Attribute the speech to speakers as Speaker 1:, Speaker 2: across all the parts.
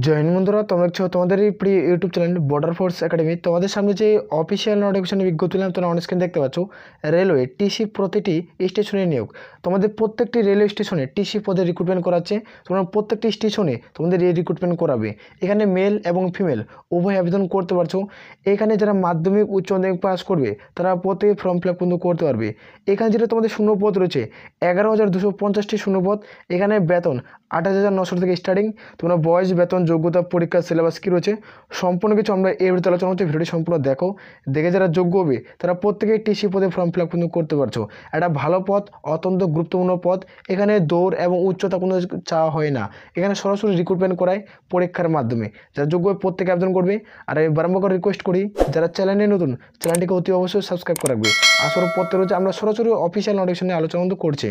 Speaker 1: Join বন্ধুরা, তোমরা দেখছো তোমাদের এই প্রিয় YouTube channel border force academy. তোমাদের সামনে যে অফিসিয়াল নোটিফিকেশন বিজ্ঞপ্তি দিলাম তোমরা অন স্ক্রিন দেখতে পাচ্ছ। রেলওয়ে টিসি প্রতিটি স্টেশনে নিয়োগ। তোমাদের প্রত্যেকটি রেলওয়ে স্টেশনে টিসি পদে রিক্রুটমেন্ট করাচ্ছে। তোমরা প্রত্যেকটি স্টেশনে তোমাদের এই রিক্রুটমেন্ট করাবে। এখানে মেল এবং ফিমেল উভয় আবেদন করতে পারছো। এখানে যারা মাধ্যমিক উচ্চ মাধ্যমিক পাস করবে তারা প্রত্যেকে ফর্ম ফিল আপ কিন্তু করতে পারবে। এখানে যেটা তোমাদের শূন্যপদ রয়েছে 11,250টি শূন্যপদ। এখানে বেতন 28,900 থেকে স্টার্টিং। তোমরা বয়স, বেতন, যোগ্যতা, পরীক্ষা, সিলেবাস কী রয়েছে সম্পূর্ণ কিছু আমরা এই ভিডিওতে আলোচনা হচ্ছে। ভিডিওটি সম্পূর্ণ দেখো, দেখে যারা যোগ্য হবে তারা প্রত্যেকেই টিসি পদে ফর্ম ফিল আপ কিন্তু করতে পারছো। একটা ভালো পদ, অত্যন্ত গুরুত্বপূর্ণ পদ। এখানে দৌড় এবং উচ্চতা কোনো চাওয়া হয় না। এখানে সরাসরি রিক্রুটমেন্ট করায় পরীক্ষার মাধ্যমে। যারা যোগ্য হবে প্রত্যেকে আবেদন করবে। আর আমি বারবার করে রিকোয়েস্ট করি, যারা চ্যানেলে নতুন চ্যানেলটিকে অতি অবশ্যই সাবস্ক্রাইব করে রাখবে। আসলে প্রত্যেক রয়েছে আমরা সরাসরি অফিসিয়াল নোটিফিকেশন নিয়ে আলোচনা কিন্তু করছি।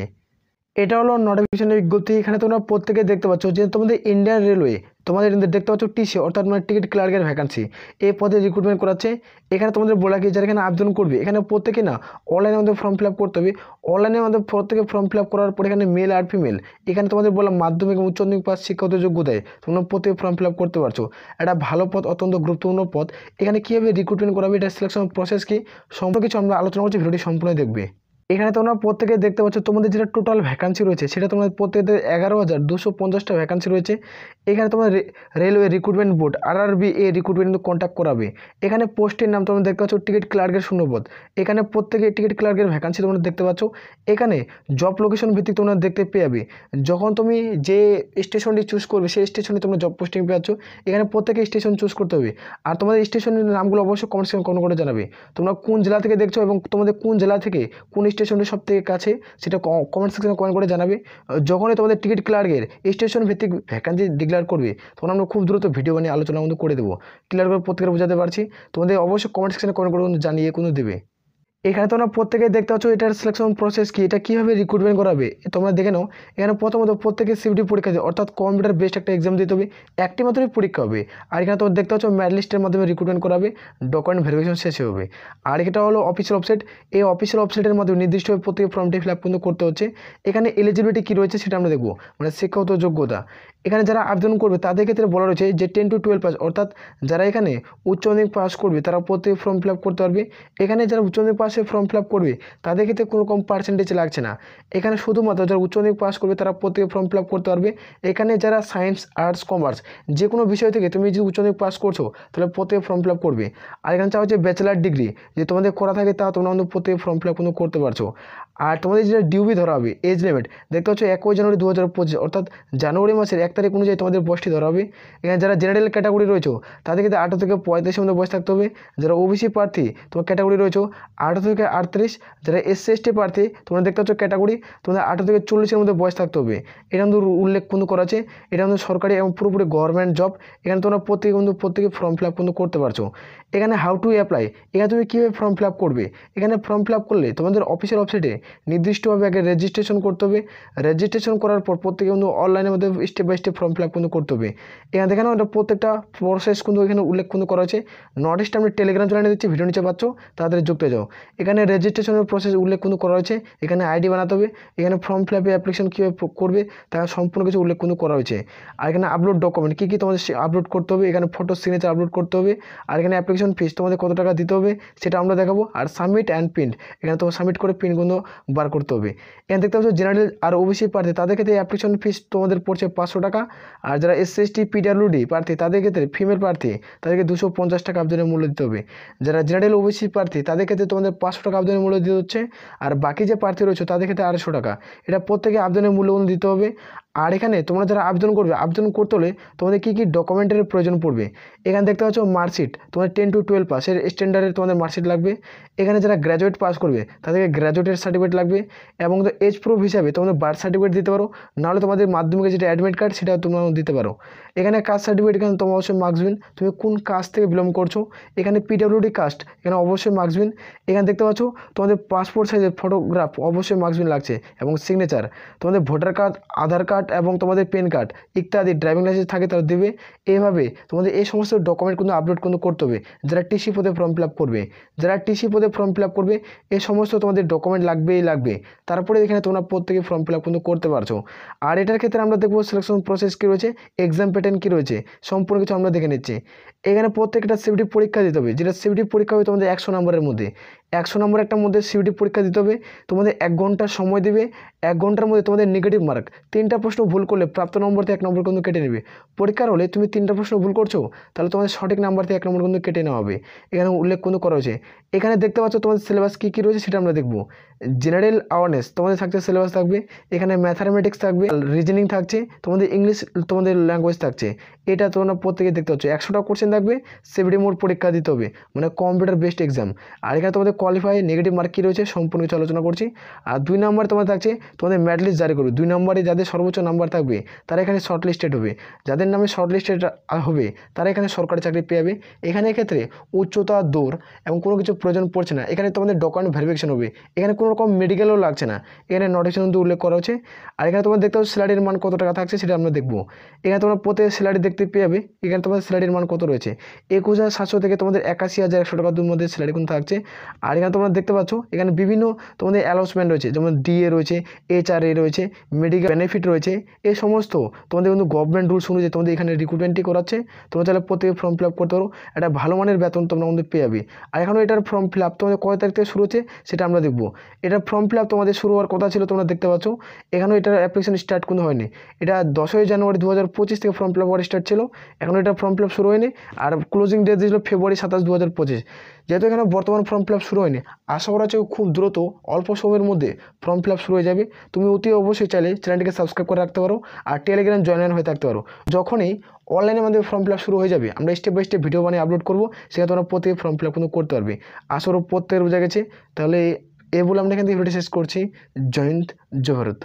Speaker 1: এটা হলো নোটিফিকেশনের বিজ্ঞপ্তি। এখানে তোমরা প্রত্যেকে দেখতে পাচ্ছ যে তোমাদের ইন্ডিয়ান রেলওয়ে তোমাদের দেখতে পাচ্ছ টিসি অর্থাৎ মানে টিকিট ক্লার্কের ভ্যাকান্সি এই পদে রিক্রুটমেন্ট করাচ্ছে। এখানে তোমাদের বলা কি যারা এখানে আবেদন করবে এখানে প্রত্যেকে না অনলাইনে আমাদের ফর্ম ফিল আপ করতে হবে। অনলাইনে আমাদের প্রত্যেকে ফর্ম ফিল আপ করার পর এখানে মেল আর ফিমেল এখানে তোমাদের বললাম মাধ্যমিক এবং উচ্চ মাধ্যমিক পাস শিক্ষাগত যোগ্যতায় তোমরা প্রত্যেকে ফর্ম ফিল আপ করতে পারছো। একটা ভালো পদ, অত্যন্ত গুরুত্বপূর্ণ পদ। এখানে কীভাবে রিক্রুটমেন্ট করাবে, এটা সিলেকশন প্রসেস কি সম্পর্কে কিছু আমরা আলোচনা করছি। ভিডিওটি সম্পূর্ণ দেখবে। এখানে তোমরা প্রত্যেকে দেখতে পাচ্ছ তোমাদের যেটা টোটাল ভ্যাকান্সি রয়েছে সেটা তোমাদের প্রত্যেকের 11,250টা ভ্যাকান্সি রয়েছে। এখানে তোমরা রেলওয়ে রিক্রুটমেন্ট বোর্ড RRB এই রিক্রুটমেন্ট কিন্তু কন্ট্যাক্ট করাবে। এখানে পোস্টের নাম তোমরা দেখতে পাচ্ছ টিকিট ক্লার্কের শূন্যপদ। এখানে প্রত্যেকে টিকিট ক্লার্কের ভ্যাকান্সি তোমরা দেখতে পাচ্ছ। এখানে জব লোকেশন ভিত্তিক তোমরা দেখতে পেয়ে যাবে। যখন তুমি যে স্টেশনটি চুজ করবে সেই স্টেশনে তোমরা জব পোস্টিং পেয়ে যাচ্ছ। এখানে প্রত্যেকে স্টেশন চুজ করতে হবে। আর তোমাদের স্টেশনের নামগুলো অবশ্যই কমেন্ট সেকশন কমেন্ট করে জানাবে তোমরা কোন জেলা থেকে দেখছো এবং তোমাদের কোন জেলা থেকে কোন স্টেশনটি সব থেকে কাছে সেটা কমেন্ট সেকশনে কমেন্ট করে জানাবে। যখনই তোমাদের টিকিট ক্লার্কের স্টেশন ভিত্তিক ভ্যাকান্সি ডিক্লেয়ার করবে তখন আমরা খুব দ্রুত ভিডিও বানিয়ে আলোচনা কিন্তু করে দেবো। ক্লিয়ার করে প্রত্যেকের বোঝাতে পারছি। তোমাদের অবশ্যই কমেন্ট সেকশনে কমেন্ট করে জানিয়ে কিন্তু দেবে। এখানে তোমরা প্রত্যেকেই দেখতে পাচ্ছ এটার সিলেকশন প্রসেস কি, এটা কীভাবে রিক্রুটমেন্ট করাবে তোমরা দেখে নাও। এখানে প্রথমত প্রত্যেকে সিভিটি পরীক্ষা দিয়ে অর্থাৎ কম্পিউটার বেসড একটা এক্সাম দিতে হবে। একটি মাত্রই পরীক্ষা হবে। আর এখানে তোমরা দেখতে পাচ্ছ ম্যারিট লিস্টের মাধ্যমে রিক্রুটমেন্ট করাবে। ডকুমেন্ট ভেরিফিকেশন শেষে হবে। আর এটা হলো অফিসিয়াল ওয়েবসাইট। এই অফিসিয়াল ওয়েবসাইটের মাধ্যমে নির্দিষ্টভাবে প্রত্যেক ফর্মটি ফিল আপ কিন্তু করতে হচ্ছে। এখানে এলিজিবিলিটি কী রয়েছে সেটা আমরা দেখবো, মানে শিক্ষাগত যোগ্যতা। এখানে যারা আবেদন করবে তাদের ক্ষেত্রে বলা রয়েছে যে 10 to 12 পাস অর্থাৎ যারা এখানে উচ্চ মাধ্যমিক পাস করবে তারা প্রত্যেকে ফর্ম ফিল আপ করতে পারবে। এখানে যারা উচ্চ মাধ্যমিক পাশে ফর্ম ফিল আপ করবে তাদের ক্ষেত্রে কোনো রকম পার্সেন্টেজ লাগছে না। এখানে শুধুমাত্র যারা উচ্চ মাধ্যমিক পাস করবে তারা প্রত্যেকে ফর্ম ফিল আপ করতে পারবে। এখানে যারা সায়েন্স, আর্টস, কমার্স যে কোনো বিষয় থেকে তুমি যদি উচ্চ মাধ্যমিক পাস করছো তাহলে প্রত্যেকে ফর্ম ফিল আপ করবে। আর এখানে চাওয়া হচ্ছে ব্যাচেলার ডিগ্রি যে তোমাদের করা থাকে তা তোমরা কিন্তু প্রত্যেকে ফর্ম ফিল আপ কিন্তু করতে পারছো। আর তোমাদের যেটা ডিউবি ধরা হবে এজ লিমিট দেখতে পাচ্ছ 21 জানুয়ারি 2025 অর্থাৎ জানুয়ারি মাসের 1 তারিখ অনুযায়ী তোমাদের বয়সটি ধরা হবে। এখানে যারা জেনারেল ক্যাটাগরি রয়েছে তাদের ক্ষেত্রে 18 থেকে 35 মধ্যে বয়স থাকতে হবে। যারা ওবিসি প্রার্থী তোমার ক্যাটাগরি রয়েছে 18 থেকে 38। যারা SC ST প্রার্থী তোমরা দেখতে পাচ্ছ ক্যাটাগরি তোমাদের 18 থেকে 40-এর মধ্যে বয়স থাকতে হবে। এটা কিন্তু উল্লেখ কিন্তু করা আছে। এটা কিন্তু সরকারি এবং পুরোপুরি গভর্নমেন্ট জব। এখানে তোমরা প্রত্যেকে ফর্ম ফিল আপ কিন্তু করতে পারছো। এখানে হাউ টু অ্যাপ্লাই, এখানে তুমি কীভাবে ফর্ম ফিল আপ করবে। এখানে ফর্ম ফিল আপ করলে তোমাদের অফিসিয়াল ওয়েবসাইটে নির্দিষ্টভাবে আগে রেজিস্ট্রেশন করতে হবে। রেজিস্ট্রেশন করার পর প্রত্যেকে কিন্তু অনলাইনের মধ্যে step by step form fill up কিন্তু করতে হবে। এখানে দেখেন এটা প্রত্যেকটা প্রসেস কিন্তু এখানে উল্লেখ কিন্তু করা হয়েছে। নোটিশটা আমি টেলিগ্রাম চ্যানেলে দিচ্ছি, ভিডিও নিচে পাচ্ছ, তাড়াতাড়ি যুক্ত হয়ে যাও। এখানে রেজিস্ট্রেশনের প্রসেস উল্লেখ কিন্তু করা হয়েছে। এখানে আইডি বানাতে হবে। এখানে ফর্ম ফিল আপে অ্যাপ্লিকেশন কীভাবে করবে তার সম্পূর্ণ কিছু উল্লেখ কিন্তু করা হয়েছে। আর এখানে আপলোড ডকুমেন্ট কী কী তোমাদের আপলোড করতে হবে। এখানে ফটো সিগনেচার আপলোড করতে হবে। আর এখানে অ্যাপ্লিকেশন ফিস তোমাদের কত টাকা দিতে হবে সেটা আমরা দেখাবো। আর সাবমিট অ্যান্ড প্রিন্ট এখানে তোমার সাবমিট করে প্রিন্টগুলো বার করতে হবে। এখানে দেখতে পাচ্ছ জেনারেল আর ওবিসি প্রার্থী তাদের ক্ষেত্রে অ্যাপ্লিকেশন ফিস তোমাদের পড়ছে 500 টাকা। আর যারা SC ST PWD প্রার্থী তাদের ক্ষেত্রে ফিমেল প্রার্থী তাদেরকে 250 টাকা আবেদনের মূল্য দিতে হবে। যারা জেনারেল ওবিসি প্রার্থী তাদের ক্ষেত্রে তোমাদের 500 টাকা আবেদনের মূল্য দিতে হচ্ছে। আর বাকি যে প্রার্থী রয়েছে তাদের ক্ষেত্রে 250 টাকা। এটা প্রত্যেকে আবেদনের মূল্য দিতে হবে। আর এখানে তোমরা যারা আবেদন করবে আবেদন করতে হলে তোমাদের কী কী ডকুমেন্টের প্রয়োজন পড়বে। এখানে দেখতে পাচ্ছ মার্কশিট তোমাদের 10 to 12 পাসের স্ট্যান্ডার্ডের তোমাদের মার্কশিট লাগবে। এখানে যারা গ্র্যাজুয়েট পাস করবে তাদেরকে গ্র্যাজুয়েটের সার্টিফিকেট লাগবে। এবং এজ প্রুফ হিসাবে তোমাদের বার্থ সার্টিফিকেট দিতে পারো, নাহলে তোমাদের মাধ্যমিকের যেটা অ্যাডমিট কার্ড সেটা তোমরা দিতে পারো। এখানে কাস্ট সার্টিফিকেট এখানে তোমার অবশ্যই মার্কসবিন তুমি কোন কাস্ট থেকে বিলং করছো। এখানে PWD কাস্ট এখানে অবশ্যই মার্কসবিন। এখানে দেখতে পাচ্ছ তোমাদের পাসপোর্ট সাইজের ফটোগ্রাফ অবশ্যই মার্কসবিন লাগছে এবং সিগনেচার। তোমাদের ভোটার কার্ড, আধার কার্ড কার্ড এবং তোমাদের পেন কার্ড ইত্যাদি ড্রাইভিং লাইসেন্স থাকে তারা দেবে। এইভাবে তোমাদের এই সমস্ত ডকুমেন্ট কিন্তু আপলোড কিন্তু করতে হবে যারা টিসি পদে ফর্ম ফিল আপ করবে। যারা টিসি পদে ফর্ম ফিল আপ করবে এই সমস্ত তোমাদের ডকুমেন্ট লাগবে। তারপরে এখানে তোমরা প্রত্যেকে ফর্ম ফিল আপ কিন্তু করতে পারছো। আর এটার ক্ষেত্রে আমরা দেখবো সিলেকশন প্রসেস কী রয়েছে, এক্সাম প্যাটার্ন কী রয়েছে, সম্পূর্ণ কিছু আমরা দেখে নিচ্ছি। এখানে প্রত্যেকটা সিভিটি পরীক্ষা দিতে হবে, যেটা সিভিটি পরীক্ষা হবে তোমাদের 100 নম্বরের মধ্যে। 100 নম্বর একটা মধ্যে সিভিটি পরীক্ষা দিতে হবে, তোমাদের 1 ঘন্টা সময় দেবে। 1 ঘন্টার মধ্যে তোমাদের নেগেটিভ মার্ক 3টা প্রশ্ন ভুল করলে প্রাপ্ত নম্বর থেকে 1 নম্বর কিন্তু কেটে নেবে। পরীক্ষার হলে তুমি 3টা প্রশ্ন ভুল করছো তাহলে তোমাদের সঠিক নাম্বার থেকে 1 নম্বর কিন্তু কেটে নেওয়া হবে, এখানে উল্লেখ কিন্তু করা হয়েছে। এখানে দেখতে পাচ্ছ তোমাদের সিলেবাস কী কী রয়েছে সেটা আমরা দেখবো। জেনারেল অ্যাওয়ারনেস তোমাদের থাকছে, সিলেবাস থাকবে, এখানে ম্যাথামেটিক্স থাকবে, রিজনিং থাকছে, তোমাদের ইংলিশ তোমাদের ল্যাঙ্গুয়েজ থাকছে। এটা তোমরা প্রত্যেকে দেখতে পাচ্ছ। 100টা কোশ্চেন থাকবে, 70 মোড পরীক্ষা দিতে হবে, মানে কম্পিউটার বেসড এক্সাম। আর এখানে তোমাদের কোয়ালিফাই নেগেটিভ মার্ক কী রয়েছে সম্পূর্ণ কিছু আলোচনা করছি। আর 2 নম্বর তোমাদের থাকছে তোমাদের ম্যারিট লিস্ট জারি করবে। 2 নম্বরে যাদের সর্বোচ্চ নাম্বার থাকবে তারা এখানে শর্ট লিস্টেড হবে, যাদের নামে শর্ট লিস্টেড হবে তারা এখানে সরকারি চাকরি পেয়ে যাবে। এখানে এক্ষেত্রে উচ্চতা, দৌড় এবং কোনো কিছু প্রয়োজন পড়ছে না। এখানে তোমাদের ডকুমেন্ট ভেরিফিকেশন হবে, এখানে কোনো রকম মেডিকেলও লাগছে না, এখানে নোটিফিকেশন কিন্তু উল্লেখ করা হচ্ছে। আর এখানে তোমরা দেখতে পাচ্ছ স্যালারির মান কত টাকা থাকছে সেটা আমরা দেখবো। এখানে তোমরা প্রত্যেক স্যালারি দেখতে পেয়ে যাবে, এখানে তোমাদের স্যালারির মান কত রয়েছে 21,700 থেকে তোমাদের 81,100 টাকার মধ্যে স্যালারি কিন্তু থাকছে। আর এখানে তোমরা দেখতে পাচ্ছ এখানে বিভিন্ন তোমাদের অ্যালাউন্সমেন্ট রয়েছে, যেমন ডিএ রয়েছে, HRA রয়েছে, মেডিকেল বেনিফিট রয়েছে। এই সমস্ত তোমাদের কিন্তু গভর্নমেন্ট রুলস অনুযায়ী তোমাদের এখানে রিক্রুটমেন্টই করাচ্ছে। তোমরা চাইলে প্রত্যেকে ফর্ম ফিল আপ করতে পারো, একটা ভালো মানের বেতন তোমরা কিন্তু পেয়ে যাবে। আর এখনও এটার ফর্ম ফিল আপ তোমাদের কয় তারিখ থেকে শুরু হচ্ছে সেটা আমরা দেখবো। এটার ফর্ম ফিল আপ তোমাদের শুরু হওয়ার কথা ছিল, তোমরা দেখতে পাচ্ছ এখনও এটার অ্যাপ্লিকেশন স্টার্ট কিন্তু হয়নি। এটা 10ই জানুয়ারি 2025 থেকে ফর্ম ফিল আপ হওয়ার স্টার্ট ছিল, এখনও এটা ফর্ম ফিল আপ শুরু হয়নি। আর ক্লোজিং ডেট দিয়েছিল ফেব্রুয়ারি 27, 2025। যেহেতু এখানে বর্তমান ফর্ম ফিল আপ শুরু হয়নি, আশা করা হচ্ছে খুব দ্রুত অল্প সময়ের মধ্যে ফর্ম ফিল আপ শুরু হয়ে যাবে। তুমি অতি অবশ্যই চাইলে চ্যানেলটিকে সাবস্ক্রাইব করে রাখতে পারো আর টেলিগ্রাম জয়েন হয়ে থাকতে পারো। যখনই অনলাইনে আমাদের ফর্ম ফিল আপ শুরু হয়ে যাবে আমরা স্টেপ বাই স্টেপ ভিডিও বানিয়ে আপলোড করবো, সেখানে তোমরা প্রত্যেকে ফর্ম ফিল আপ কিন্তু করতে পারবে। আশা করো প্রত্যেকের বোঝা গেছে। তাহলে বলে আমরা এখান থেকে ভিডিও শেষ করছি। জয় হিন্দ, জয় ভারত।